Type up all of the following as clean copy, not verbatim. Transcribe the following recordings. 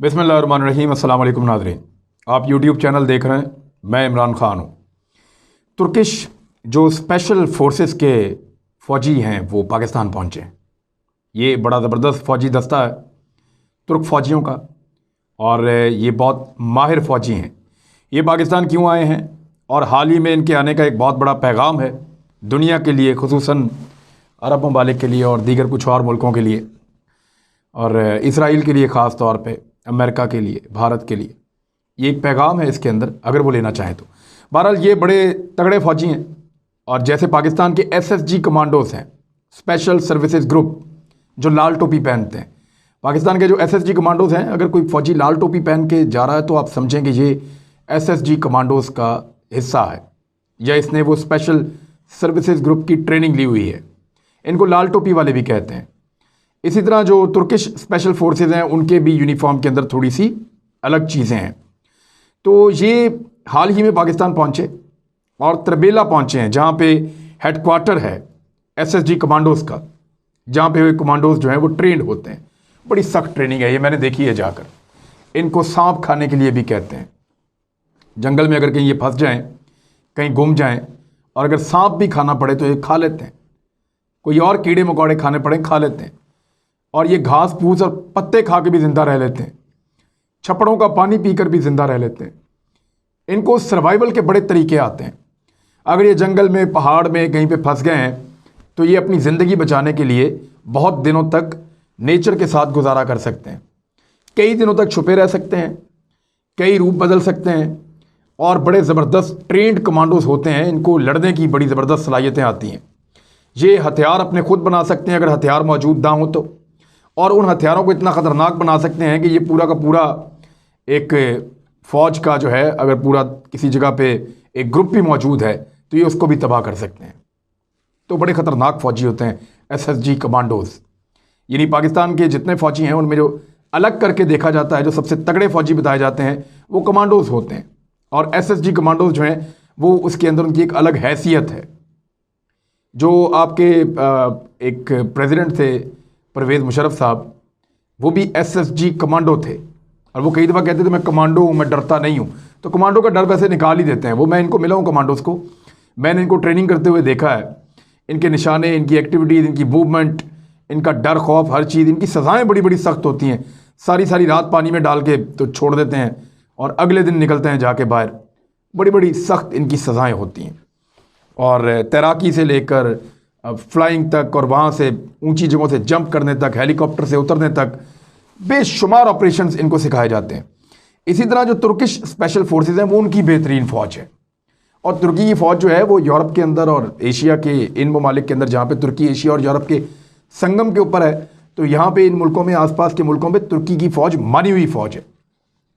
बिस्मिल्लाहिर्रहमानिर्रहीम। अस्सलाम वालेकुम नाज़रीन, आप यूट्यूब चैनल देख रहे हैं। मैं इमरान ख़ान हूँ। तुर्किश जो स्पेशल फोर्सेस के फ़ौजी हैं वो पाकिस्तान पहुँचे हैं। ये बड़ा ज़बरदस्त फ़ौजी दस्ता है तुर्क फ़ौजियों का, और ये बहुत माहिर फ़ौजी हैं। ये पाकिस्तान क्यों आए हैं और हाल ही में इनके आने का एक बहुत बड़ा पैगाम है दुनिया के लिए, खुसूसन अरब ममालिक के लिए और दीगर कुछ और मुल्कों के लिए, और इसराइल के लिए ख़ास तौर पे, अमेरिका के लिए, भारत के लिए। ये एक पैगाम है इसके अंदर, अगर वो लेना चाहें तो। बहरहाल ये बड़े तगड़े फ़ौजी हैं, और जैसे पाकिस्तान के SSG कमांडोज हैं, स्पेशल सर्विसेज ग्रुप, जो लाल टोपी पहनते हैं। पाकिस्तान के जो SSG कमांडोज हैं, अगर कोई फ़ौजी लाल टोपी पहन के जा रहा है तो आप समझेंगे ये SSG कमांडोज का हिस्सा है, या इसने वो स्पेशल सर्विसेज ग्रुप की ट्रेनिंग ली हुई है। इनको लाल टोपी वाले भी कहते हैं। इसी तरह जो तुर्किश स्पेशल फोर्सेस हैं उनके भी यूनिफॉर्म के अंदर थोड़ी सी अलग चीज़ें हैं। तो ये हाल ही में पाकिस्तान पहुँचे और तरबेला पहुँचे हैं, जहाँ पे हेडक्वार्टर है SSG कमांडोज़ का, जहाँ पे कमांडोज़ जो हैं वो ट्रेंड होते हैं। बड़ी सख्त ट्रेनिंग है, ये मैंने देखी है जाकर। इनको सांप खाने के लिए भी कहते हैं। जंगल में अगर कहीं ये फंस जाएँ, कहीं गुम जाएँ, और अगर सांप भी खाना पड़े तो ये खा लेते हैं। कोई और कीड़े मकोड़े खाने पड़े खा लेते हैं। और ये घास फूस और पत्ते खा के भी ज़िंदा रह लेते हैं। छप्पड़ों का पानी पीकर भी ज़िंदा रह लेते हैं। इनको सर्वाइवल के बड़े तरीके आते हैं। अगर ये जंगल में, पहाड़ में कहीं पे फंस गए हैं तो ये अपनी ज़िंदगी बचाने के लिए बहुत दिनों तक नेचर के साथ गुजारा कर सकते हैं। कई दिनों तक छुपे रह सकते हैं, कई रूप बदल सकते हैं, और बड़े ज़बरदस्त ट्रेंड कमांडोज होते हैं। इनको लड़ने की बड़ी ज़बरदस्त सलाहियतें आती हैं। ये हथियार अपने खुद बना सकते हैं अगर हथियार मौजूद ना हो तो, और उन हथियारों को इतना ख़तरनाक बना सकते हैं कि ये पूरा का पूरा एक फ़ौज का जो है, अगर पूरा किसी जगह पे एक ग्रुप भी मौजूद है तो ये उसको भी तबाह कर सकते हैं। तो बड़े ख़तरनाक फ़ौजी होते हैं SSG कमांडोज़। यानी पाकिस्तान के जितने फ़ौजी हैं उनमें जो अलग करके देखा जाता है, जो सबसे तगड़े फ़ौजी बताए जाते हैं, वो कमांडोज़ होते हैं। और SSG कमांडोज़ जो हैं वो उसके अंदर उनकी एक अलग हैसियत है। जो आपके एक प्रेसिडेंट थे परवेज़ मुशर्रफ साहब, वो भी SSG कमांडो थे, और वो कई दफ़ा कहते थे मैं कमांडो हूँ, मैं डरता नहीं हूँ। तो कमांडो का डर वैसे निकाल ही देते हैं वो। मैं इनको मिला हूँ कमांडोज़ को, मैंने इनको ट्रेनिंग करते हुए देखा है। इनके निशाने, इनकी एक्टिविटीज़, इनकी मूवमेंट, इनका डर खौफ, हर चीज़। इनकी सज़ाएँ बड़ी बड़ी सख्त होती हैं। सारी सारी रात पानी में डाल के तो छोड़ देते हैं और अगले दिन निकलते हैं जाके बाहर। बड़ी बड़ी सख्त इनकी सज़ाएँ होती हैं। और तैराकी से लेकर फ्लाइंग तक, और वहाँ से ऊंची जगहों से जंप करने तक, हेलीकॉप्टर से उतरने तक, बेशुमार ऑपरेशंस इनको सिखाए जाते हैं। इसी तरह जो तुर्किश स्पेशल फोर्सेस हैं वो उनकी बेहतरीन फ़ौज है। और तुर्की की फ़ौज जो है वो यूरोप के अंदर और एशिया के इन ममालिक के अंदर, जहाँ पे तुर्की एशिया और यूरोप के संगम के ऊपर है, तो यहाँ पे इन मुल्कों में, आसपास के मुल्कों में तुर्की की फ़ौज मानी हुई फ़ौज है।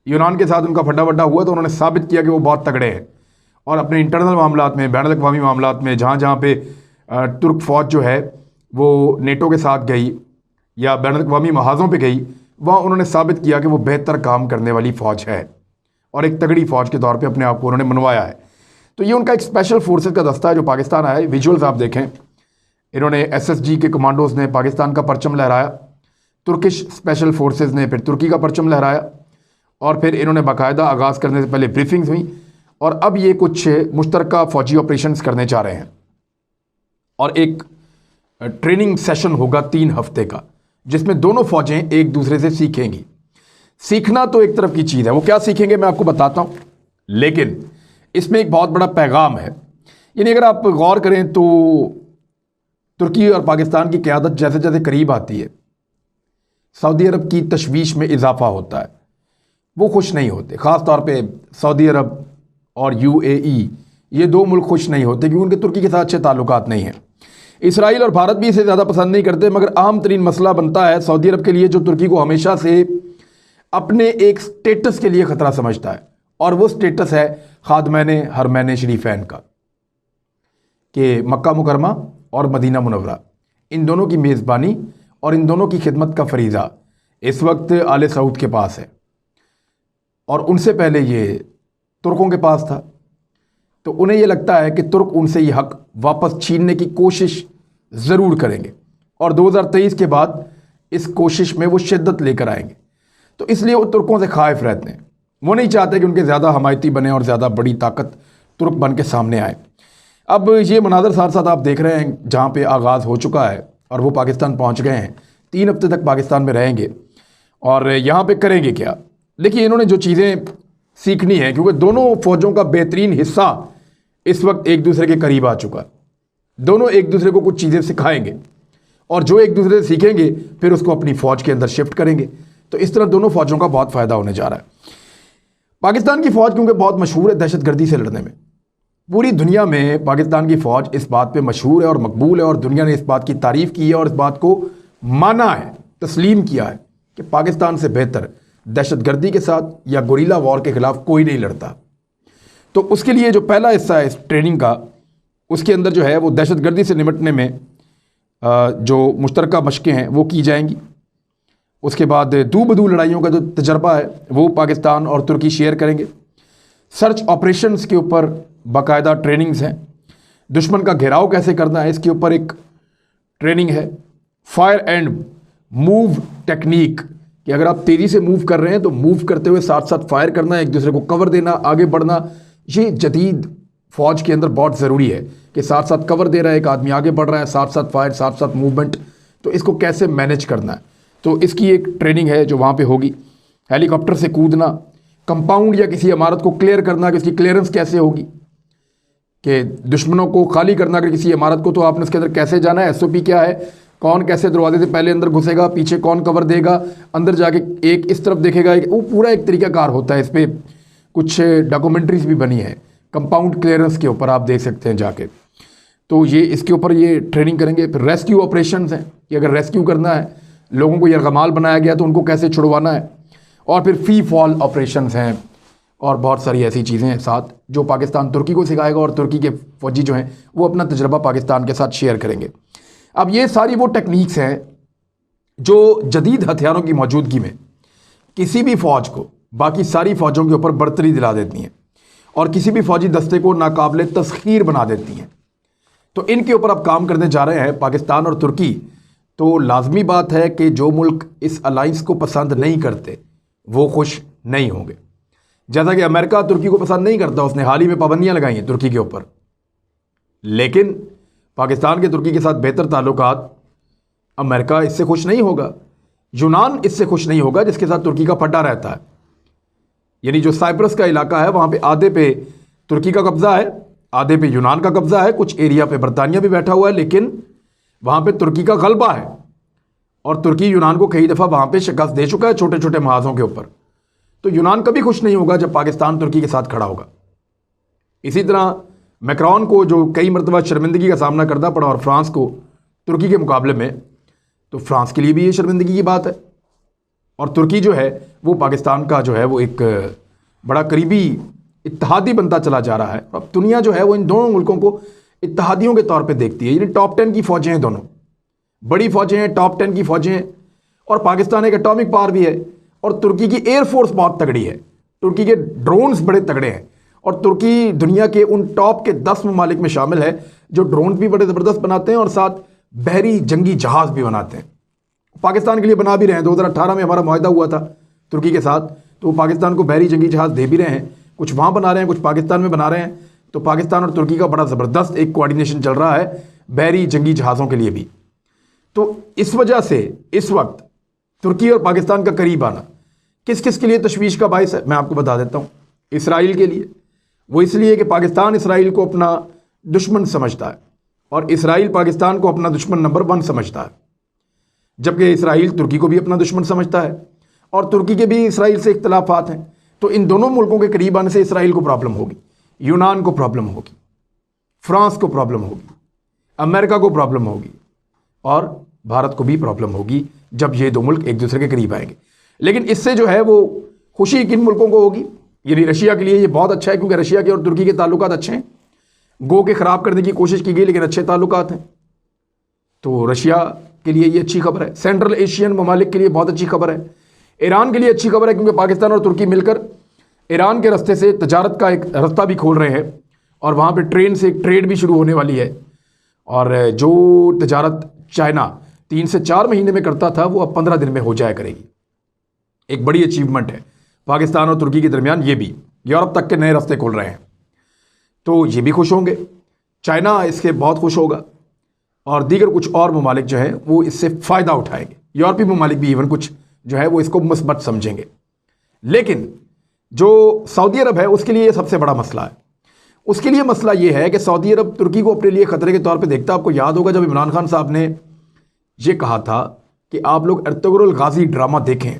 यूनान के साथ उनका फटाफटा हुआ तो उन्होंने साबित किया कि वो बहुत तगड़े हैं। और अपने इंटरनल मामलात में, बैनुल अक़वामी मामलात में, जहाँ जहाँ पे तुर्क फ़ौज जो है वो नेटो के साथ गई या बैनुल अक़वामी महाज़ों पे गई, वहाँ उन्होंने साबित किया कि वो बेहतर काम करने वाली फ़ौज है, और एक तगड़ी फ़ौज के तौर पे अपने आप को उन्होंने मनवाया है। तो ये उनका एक स्पेशल फोर्सेस का दस्ता है जो पाकिस्तान आया है। विजुअल्स आप देखें, इन्होंने SSG के कमांडोज़ ने पाकिस्तान का परचम लहराया, तुर्किश स्पेशल फोर्सेस ने फिर तुर्की का परचम लहराया, और फिर इन्होंने बाकायदा आगाज़ करने से पहले ब्रीफिंग्स हुई, और अब ये कुछ मुश्तरका फ़ौजी ऑपरेशंस करने जा रहे हैं। और एक ट्रेनिंग सेशन होगा 3 हफ्ते का, जिसमें दोनों फ़ौजें एक दूसरे से सीखेंगी। सीखना तो एक तरफ की चीज़ है, वो क्या सीखेंगे मैं आपको बताता हूँ, लेकिन इसमें एक बहुत बड़ा पैगाम है। यानी अगर आप गौर करें तो तुर्की और पाकिस्तान की क़यादत जैसे जैसे करीब आती है, सऊदी अरब की तशवीश में इजाफा होता है। वो खुश नहीं होते, ख़ास तौर पे सऊदी अरब और UAE, ये 2 मुल्क खुश नहीं होते क्योंकि उनके तुर्की के साथ अच्छे ताल्लुकात नहीं हैं। इसराइल और भारत भी इसे ज़्यादा पसंद नहीं करते, मगर अहम तरीन मसला बनता है सऊदी अरब के लिए, जो तुर्की को हमेशा से अपने एक स्टेटस के लिए ख़तरा समझता है, और वो स्टेटस है खादमैन हरमैन शरीफैन का, कि मक्का मुकरमा और मदीना मुनव्वरा, इन दोनों की मेज़बानी और इन दोनों की खिदमत का फरीज़ा इस वक्त आले सऊद के पास है, और उनसे पहले ये तुर्कों के पास था। तो उन्हें यह लगता है कि तुर्क उनसे ये हक़ वापस छीनने की कोशिश ज़रूर करेंगे, और 2023 के बाद इस कोशिश में वो शिद्दत लेकर आएंगे। तो इसलिए वो तुर्कों से खाइफ रहते हैं। वो नहीं चाहते कि उनके ज़्यादा हमायती बने और ज़्यादा बड़ी ताकत तुर्क बन के सामने आए। अब ये मनाज़र साथ साथ आप देख रहे हैं जहाँ पे आगाज़ हो चुका है और वो पाकिस्तान पहुँच गए हैं। 3 हफ्ते तक पाकिस्तान में रहेंगे और यहाँ पे करेंगे क्या। देखिए, इन्होंने जो चीज़ें सीखनी है, क्योंकि दोनों फ़ौजों का बेहतरीन हिस्सा इस वक्त एक दूसरे के करीब आ चुका है। दोनों एक दूसरे को कुछ चीज़ें सिखाएंगे और जो एक दूसरे से सीखेंगे फिर उसको अपनी फ़ौज के अंदर शिफ्ट करेंगे। तो इस तरह दोनों फ़ौजों का बहुत फ़ायदा होने जा रहा है। पाकिस्तान की फ़ौज क्योंकि बहुत मशहूर है दहशतगर्दी से लड़ने में, पूरी दुनिया में पाकिस्तान की फ़ौज इस बात पे मशहूर है और मकबूल है और दुनिया ने इस बात की तारीफ़ की है और इस बात को माना है, तस्लीम किया है कि पाकिस्तान से बेहतर दहशतगर्दी के साथ या गुरीला वॉर के ख़िलाफ़ कोई नहीं लड़ता। तो उसके लिए जो पहला हिस्सा है इस ट्रेनिंग का, उसके अंदर जो है वो दहशतगर्दी से निपटने में जो मुश्तरका मशक़ें हैं वो की जाएंगी। उसके बाद दू बदू लड़ाइयों का जो तजर्बा है वो पाकिस्तान और तुर्की शेयर करेंगे। सर्च ऑपरेशंस के ऊपर बाकायदा ट्रेनिंग्स हैं। दुश्मन का घेराव कैसे करना है इसके ऊपर एक ट्रेनिंग है। फायर एंड मूव टेक्निक, कि अगर आप तेज़ी से मूव कर रहे हैं तो मूव करते हुए साथ साथ फायर करना, एक दूसरे को कवर देना, आगे बढ़ना। ये जदीद फ़ौज के अंदर बहुत ज़रूरी है कि साथ साथ कवर दे रहा है एक आदमी, आगे बढ़ रहा है, साथ साथ फायर, साथ साथ मूवमेंट। तो इसको कैसे मैनेज करना है, तो इसकी एक ट्रेनिंग है जो वहाँ पे होगी। हेलीकॉप्टर से कूदना, कंपाउंड या किसी इमारत को क्लियर करना कि उसकी क्लियरेंस कैसे होगी, कि दुश्मनों को खाली करना अगर किसी इमारत को, तो आपने उसके अंदर कैसे जाना है, एसओपी क्या है, कौन कैसे दरवाजे से पहले अंदर घुसेगा, पीछे कौन कवर देगा, अंदर जाके एक इस तरफ देखेगा, वो पूरा एक तरीकाकार होता है। इस पर कुछ डॉक्यूमेंट्रीज भी बनी है कंपाउंड क्लियरेंस के ऊपर, आप देख सकते हैं जाके। तो ये इसके ऊपर ये ट्रेनिंग करेंगे। फिर रेस्क्यू ऑपरेशंस हैं कि अगर रेस्क्यू करना है, लोगों को यरगमाल बनाया गया तो उनको कैसे छुड़वाना है। और फिर फ्री फॉल ऑपरेशंस हैं और बहुत सारी ऐसी चीज़ें हैं साथ जो पाकिस्तान तुर्की को सिखाएगा और तुर्की के फ़ौजी जो हैं वो अपना तजर्बा पाकिस्तान के साथ शेयर करेंगे। अब ये सारी वो टेक्निक्स हैं जो जदीद हथियारों की मौजूदगी में किसी भी फ़ौज को बाकी सारी फ़ौजों के ऊपर बरतरी दिला देती हैं और किसी भी फ़ौजी दस्ते को नाकाबिले तस्खीर बना देती हैं। तो इनके ऊपर अब काम करने जा रहे हैं पाकिस्तान और तुर्की। तो लाजमी बात है कि जो मुल्क इस अलाइंस को पसंद नहीं करते वो खुश नहीं होंगे। जैसा कि अमेरिका तुर्की को पसंद नहीं करता, उसने हाल ही में पाबंदियां लगाई हैं तुर्की के ऊपर, लेकिन पाकिस्तान के तुर्की के साथ बेहतर ताल्लुकात, अमेरिका इससे खुश नहीं होगा, यूनान इससे खुश नहीं होगा जिसके साथ तुर्की का फटा रहता है। यानी जो साइप्रस का इलाका है वहाँ पे आधे पे तुर्की का कब्ज़ा है, आधे पे यूनान का कब्ज़ा है, कुछ एरिया पे बरतानिया भी बैठा हुआ है, लेकिन वहाँ पे तुर्की का गलबा है और तुर्की यूनान को कई दफ़ा वहाँ पे शिकस्त दे चुका है छोटे छोटे महाजों के ऊपर। तो यूनान कभी खुश नहीं होगा जब पाकिस्तान तुर्की के साथ खड़ा होगा। इसी तरह मैक्रोन को जो कई मरतबा शर्मिंदगी का सामना करना पड़ा और फ्रांस को तुर्की के मुकाबले में, तो फ्रांस के लिए भी ये शर्मिंदगी की बात है। और तुर्की जो है वो पाकिस्तान का जो है वो एक बड़ा करीबी इत्तेहादी बनता चला जा रहा है। अब दुनिया जो है वो इन दोनों मुल्कों को इत्तेहादियों के तौर पे देखती है। यानी टॉप 10 की फ़ौजें हैं, दोनों बड़ी फ़ौजें हैं, टॉप 10 की फ़ौजें हैं। और पाकिस्तान एक एटॉमिक पावर भी है और तुर्की की एयरफोर्स बहुत तगड़ी है, तुर्की के ड्रोन्स बड़े तगड़े हैं और तुर्की दुनिया के उन टॉप के 10 ममालिक में शामिल है जो ड्रोन भी बड़े ज़बरदस्त बनाते हैं और साथ बहरी जंगी जहाज़ भी बनाते हैं। पाकिस्तान के लिए बना भी रहे हैं। 2018 में हमारा मुआहदा हुआ था तुर्की के साथ, तो वो पाकिस्तान को बहरी जंगी जहाज़ दे भी रहे हैं, कुछ वहाँ बना रहे हैं, कुछ पाकिस्तान में बना रहे हैं। तो पाकिस्तान और तुर्की का बड़ा ज़बरदस्त एक कोऑर्डिनेशन चल रहा है बहरी जंगी जहाज़ों के लिए भी। तो इस वजह से इस वक्त तुर्की और पाकिस्तान का करीब आना किस किस के लिए तशवीश का बायस है, मैं आपको बता देता हूँ। इसराइल के लिए, वो इसलिए कि पाकिस्तान इसराइल को अपना दुश्मन समझता है और इसराइल पाकिस्तान को अपना दुश्मन नंबर 1 समझता है, जबकि इसराइल तुर्की को भी अपना दुश्मन समझता है और तुर्की के भी इसराइल से इख्तलाफात हैं। तो इन दोनों मुल्कों के करीब आने से इसराइल को प्रॉब्लम होगी, यूनान को प्रॉब्लम होगी, फ्रांस को प्रॉब्लम होगी, अमेरिका को प्रॉब्लम होगी और भारत को भी प्रॉब्लम होगी जब ये दो मुल्क एक दूसरे के करीब आएंगे। लेकिन इससे जो है वो खुशी किन मुल्कों को होगी? यानी रशिया के लिए ये बहुत अच्छा है क्योंकि रशिया के और तुर्की के ताल्लुकात अच्छे हैं। गो के ख़राब करने की कोशिश की गई लेकिन अच्छे ताल्लुकात हैं, तो रशिया के लिए ये अच्छी खबर है। सेंट्रल एशियन ममालिक के लिए बहुत अच्छी खबर है। ईरान के लिए अच्छी खबर है क्योंकि पाकिस्तान और तुर्की मिलकर ईरान के रास्ते से तजारत का एक रास्ता भी खोल रहे हैं और वहाँ पे ट्रेन से एक ट्रेड भी शुरू होने वाली है। और जो तजारत चाइना 3 से 4 महीने में करता था वो अब 15 दिन में हो जाया करेगी। एक बड़ी अचीवमेंट है पाकिस्तान और तुर्की के दरमियान। ये भी यूरोप तक के नए रास्ते खुल रहे हैं, तो ये भी खुश होंगे, चाइना इसके बहुत खुश होगा और दीगर कुछ और ममालिक जो है वो इससे फ़ायदा उठाएंगे। यूरोपीय ममालिक भी इवन कुछ जो है वो इसको मुस्बत समझेंगे। लेकिन जो सऊदी अरब है उसके लिए ये सबसे बड़ा मसला है। उसके लिए मसला ये है कि सऊदी अरब तुर्की को अपने लिए ख़तरे के तौर पे देखता है। आपको याद होगा जब इमरान खान साहब ने ये कहा था कि आप लोग अर्तुगरुल गाजी ड्रामा देखें,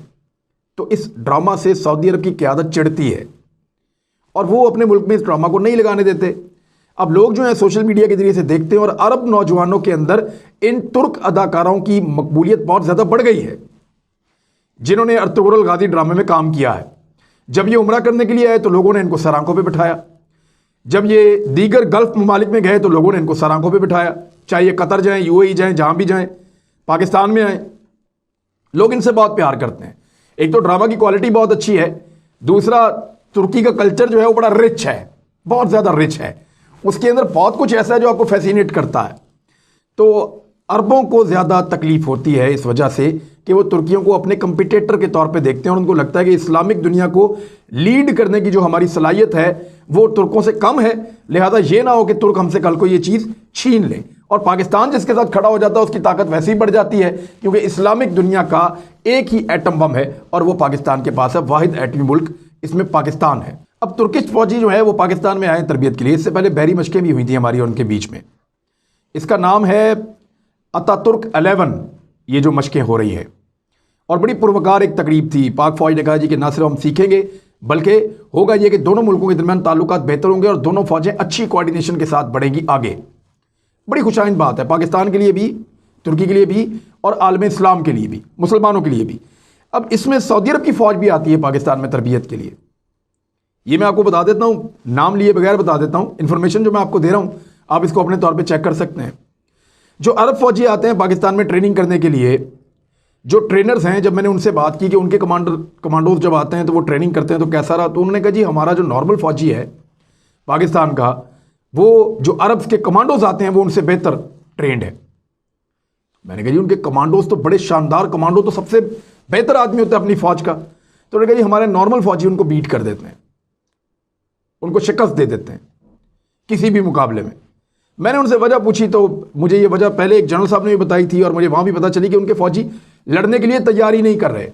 तो इस ड्रामा से सऊदी अरब की क़यादत चिढ़ती है और वो अपने मुल्क में इस ड्रामा को नहीं लगाने देते। अब लोग जो है सोशल मीडिया के जरिए से देखते हैं और अरब नौजवानों के अंदर इन तुर्क अदाकारों की मकबूलियत बहुत ज़्यादा बढ़ गई है जिन्होंने अर्तुगरुल गाजी ड्रामे में काम किया है। जब ये उम्रा करने के लिए आए तो लोगों ने इनको सर आंखों पे बिठाया, जब ये दीगर गल्फ ममालिक में गए तो लोगों ने इनको सर आंखों पे बिठाया, चाहे ये कतर जाएं, यूएई जाएं, जहां भी जाएं, पाकिस्तान में आए, लोग इनसे बहुत प्यार करते हैं। एक तो ड्रामा की क्वालिटी बहुत अच्छी है, दूसरा तुर्की का कल्चर जो है वो बड़ा रिच है, बहुत ज़्यादा रिच है, उसके अंदर बहुत कुछ ऐसा है जो आपको फैसिनेट करता है। तो अरबों को ज़्यादा तकलीफ होती है इस वजह से कि वो तुर्कियों को अपने कंपिटेटर के तौर पे देखते हैं और उनको लगता है कि इस्लामिक दुनिया को लीड करने की जो हमारी सलाहियत है वो तुर्कों से कम है, लिहाजा ये ना हो कि तुर्क हमसे कल को ये चीज़ छीन लें। और पाकिस्तान जिसके साथ खड़ा हो जाता है उसकी ताकत वैसे ही बढ़ जाती है, क्योंकि इस्लामिक दुनिया का एक ही एटम बम है और वो पाकिस्तान के पास है, वाहिद एटमी मुल्क इसमें पाकिस्तान है। अब तुर्किश फौजी जो है वो पाकिस्तान में आए तरबियत के लिए। इससे पहले बहरी मशकें भी हुई थी हमारी और उनके बीच में। इसका नाम है अतातुर्क 11, ये जो मशकें हो रही हैं, और बड़ी पुरवकार एक तकरीब थी। पाक फौज ने कहा जी कि ना सिर्फ हम सीखेंगे बल्कि होगा ये कि दोनों मुल्कों के दरमियान ताल्लुकात बेहतर होंगे और दोनों फौजें अच्छी कोऑर्डिनेशन के साथ बढ़ेंगी आगे। बड़ी खुशाइन बात है पाकिस्तान के लिए भी, तुर्की के लिए भी और आलम इस्लाम के लिए भी, मुसलमानों के लिए भी। अब इसमें सऊदी अरब की फ़ौज भी आती है पाकिस्तान में तरबियत के लिए। ये मैं आपको बता देता हूँ, नाम लिए बगैर बता देता हूँ, इन्फॉर्मेशन जो मैं आपको दे रहा हूँ आप इसको अपने तौर पर चेक कर सकते हैं। जो अरब फौजी आते हैं पाकिस्तान में ट्रेनिंग करने के लिए, जो ट्रेनर्स हैं, जब मैंने उनसे बात की कि उनके कमांडोज जब आते हैं तो वो ट्रेनिंग करते हैं तो कैसा रहा, तो उन्होंने कहा जी हमारा जो नॉर्मल फौजी है पाकिस्तान का, वो जो अरब के कमांडोज आते हैं वो उनसे बेहतर ट्रेंड है। मैंने कहा जी उनके कमांडोज तो बड़े शानदार, कमांडो तो सबसे बेहतर आदमी होता है अपनी फौज का। तो उन्होंने कहा जी हमारे नॉर्मल फौजी उनको बीट कर देते हैं, उनको शिकस्त दे देते हैं किसी भी मुकाबले में। मैंने उनसे वजह पूछी तो मुझे ये वजह पहले एक जनरल साहब ने भी बताई थी और मुझे वहाँ भी पता चली कि उनके फौजी लड़ने के लिए तैयारी नहीं कर रहे।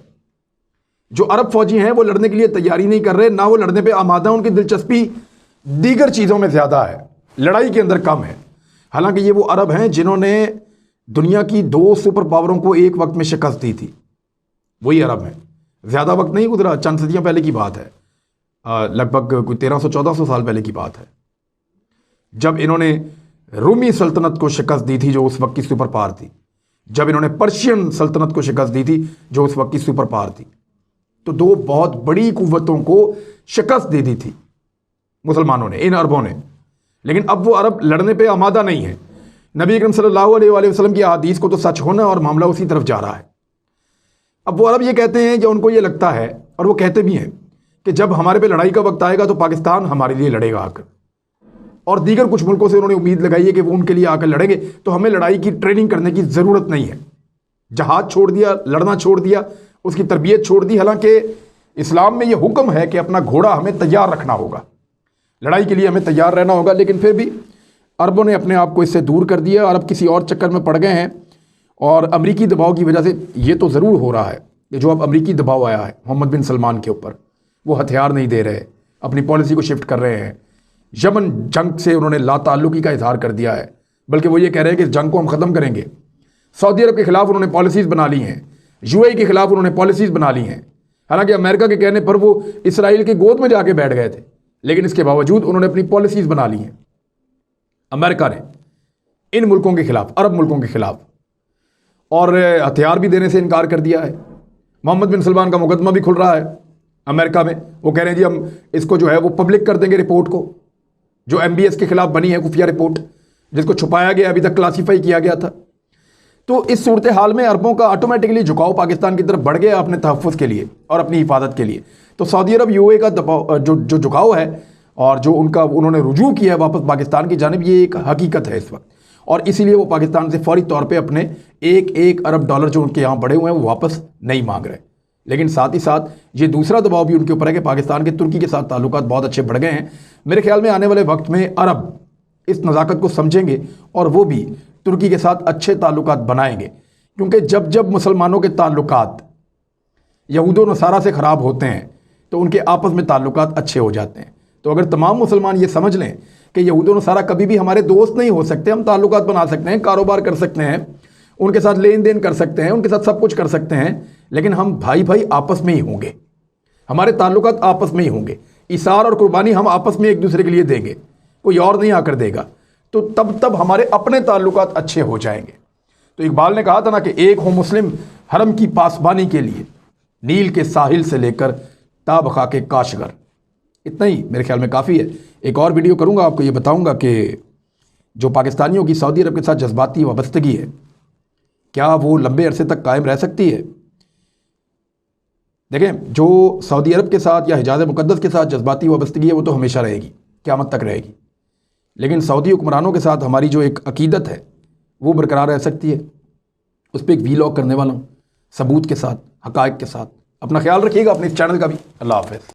जो अरब फौजी हैं वो लड़ने के लिए तैयारी नहीं कर रहे, ना वो लड़ने पे आमादा, उनकी दिलचस्पी दीगर चीज़ों में ज़्यादा है, लड़ाई के अंदर कम है। हालांकि ये वो अरब हैं जिन्होंने दुनिया की 2 सुपर पावरों को एक वक्त में शिकस्त दी थी, वही अरब हैं। ज़्यादा वक्त नहीं गुजरा, चंद सदियों पहले की बात है, लगभग कोई 1300-1400 साल पहले की बात है, जब इन्होंने रूमी सल्तनत को शिकस्त दी थी जो उस वक्त की सुपर पावर थी, जब इन्होंने पर्शियन सल्तनत को शिकस्त दी थी जो उस वक्त की सुपर पावर थी। तो 2 बहुत बड़ी कुव्वतों को शिकस्त दे दी थी मुसलमानों ने, इन अरबों ने। लेकिन अब वो अरब लड़ने पे आमादा नहीं है। नबी अकरम सल्लल्लाहु अलैहि वसल्लम की हदीस को तो सच होना और मामला उसी तरफ जा रहा है। अब वो अरब ये कहते हैं, जो उनको ये लगता है और वो कहते भी हैं कि जब हमारे पे लड़ाई का वक्त आएगा तो पाकिस्तान हमारे लिए लड़ेगा आकर, और दीगर कुछ मुल्कों से उन्होंने उम्मीद लगाई है कि वो उनके लिए आकर लड़ेंगे, तो हमें लड़ाई की ट्रेनिंग करने की ज़रूरत नहीं है। जहाज छोड़ दिया, लड़ना छोड़ दिया, उसकी तरबियत छोड़ दी। हालांकि इस्लाम में ये हुक्म है कि अपना घोड़ा हमें तैयार रखना होगा, लड़ाई के लिए हमें तैयार रहना होगा। लेकिन फिर भी अरबों ने अपने आप को इससे दूर कर दिया। अरब किसी और चक्कर में पड़ गए हैं और अमरीकी दबाव की वजह से ये तो ज़रूर हो रहा है कि जो अब अमरीकी दबाव आया है मोहम्मद बिन सलमान के ऊपर, वो हथियार नहीं दे रहे, अपनी पॉलिसी को शिफ्ट कर रहे हैं। यमन जंग से उन्होंने लाताल्लुकी का इजहार कर दिया है, बल्कि वो ये कह रहे हैं कि इस जंग को हम ख़त्म करेंगे। सऊदी अरब के खिलाफ उन्होंने पॉलिसीज़ बना ली हैं, यूएई के खिलाफ उन्होंने पॉलिसीज़ बना ली हैं। हालांकि अमेरिका के कहने पर वो इसराइल की गोद में जाके बैठ गए थे, लेकिन इसके बावजूद उन्होंने अपनी पॉलिसीज़ बना ली हैं अमेरिका ने इन मुल्कों के खिलाफ, अरब मुल्कों के खिलाफ, और हथियार भी देने से इनकार कर दिया है। मोहम्मद बिन सलमान का मुकदमा भी खुल रहा है अमेरिका में। वो कह रहे हैं जी हम इसको जो है वो पब्लिक कर देंगे, रिपोर्ट को, जो MBS के खिलाफ बनी है खुफिया रिपोर्ट, जिसको छुपाया गया, अभी तक क्लासीफाई किया गया था। तो इस सूरत हाल में अरबों का ऑटोमेटिकली झुकाव पाकिस्तान की तरफ बढ़ गया अपने तहफ़्फ़ुज़ के लिए और अपनी हिफाजत के लिए। तो सऊदी अरब UAE का दबाव, जो झुकाव है और जो उनका उन्होंने रुजू किया है वापस पाकिस्तान की जानिब, ये एक हकीकत है इस वक्त। और इसीलिए वो पाकिस्तान से फौरी तौर पर अपने 1 अरब डॉलर जो उनके यहाँ बढ़े हुए हैं वो वापस नहीं मांग रहे। लेकिन साथ ही साथ ये दूसरा दबाव भी उनके ऊपर है कि पाकिस्तान के तुर्की के साथ ताल्लुकात बहुत अच्छे बढ़ गए हैं। मेरे ख्याल में आने वाले वक्त में अरब इस नज़ाकत को समझेंगे और वो भी तुर्की के साथ अच्छे ताल्लुकात बनाएंगे, क्योंकि जब जब मुसलमानों के ताल्लुकात यहूद व नसारा से ख़राब होते हैं तो उनके आपस में ताल्लुकात अच्छे हो जाते हैं। तो अगर तमाम मुसलमान ये समझ लें कि यहूद व नसारा कभी भी हमारे दोस्त नहीं हो सकते, हम ताल्लुकात बना सकते हैं, कारोबार कर सकते हैं, उनके साथ लेन देन कर सकते हैं, उनके साथ सब कुछ कर सकते हैं, लेकिन हम भाई भाई आपस में ही होंगे, हमारे ताल्लुकात आपस में ही होंगे, इसार और कुर्बानी हम आपस में एक दूसरे के लिए देंगे, कोई और नहीं आकर देगा, तो तब हमारे अपने ताल्लुकात अच्छे हो जाएंगे। तो इकबाल ने कहा था ना कि एक हो मुस्लिम हरम की पासबानी के लिए, नील के साहिल से लेकर ताबखा के काशगर। इतना ही मेरे ख्याल में काफ़ी है। एक और वीडियो करूंगा, आपको ये बताऊंगा कि जो पाकिस्तानियों की सऊदी अरब के साथ जज्बाती वाबस्तगी है, क्या वो लंबे अरसे तक कायम रह सकती है। देखें, जो सऊदी अरब के साथ या हिजाज़ मुक़द्दस के साथ जज्बाती वाबस्तगी है वो तो हमेशा रहेगी, क़यामत तक रहेगी, लेकिन सऊदी हुक्मरानों के साथ हमारी जो एक अकीदत है वो बरकरार रह सकती है। उस पर एक वीलॉग करने वाला हूँ, सबूत के साथ, हक़ाइक़ के साथ। अपना ख्याल रखिएगा, अपने इस चैनल का भी। अल्लाह हाफ़िज़।